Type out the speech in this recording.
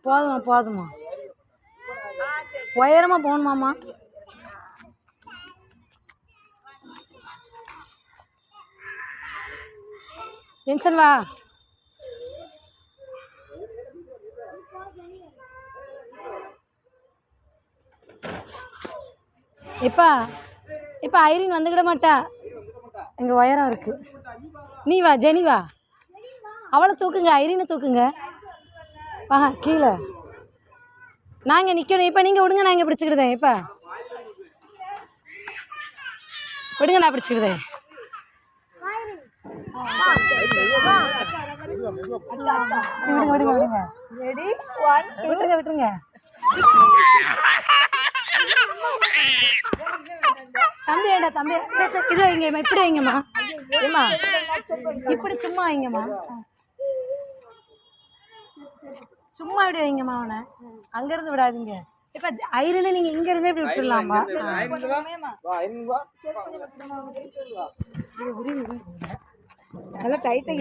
போதுமா போதுமா உயரமாக போகணுமாம்மா. ஜென்சன் வா. எப்பா எப்பா ஐரின் வந்துக்கிட மாட்டா, இங்கே உயரம் இருக்குது. நீ வா ஜெனி வா, அவளை தூக்குங்க, ஐரினை தூக்குங்க. கீழே நாங்கள் நிற்கணும். இப்போ நீங்கள் விடுங்க, நான் இங்கே பிடிச்சிக்கிடுதேன். இப்போ விடுங்க, நான் பிடிச்சிக்கிடுதேன். விடுங்க விடுங்க விடுங்க. ரெடி 1 விட்டுருங்க விட்டுருங்க. தம்பி ஏண்டா தம்பி, சரி சரி இது வைங்கம்மா, இப்படி வைங்கம்மா. ஏம்மா இப்படி சும்மா வைங்கம்மா, சும்மா இப்படி வைங்கம்மா. அவனை அங்கேருந்து விடாதீங்க. இப்போ ஐரனை நீங்கள் இங்கேருந்தே இப்படி விட்டுடலாமா? நல்லா டைட்டாக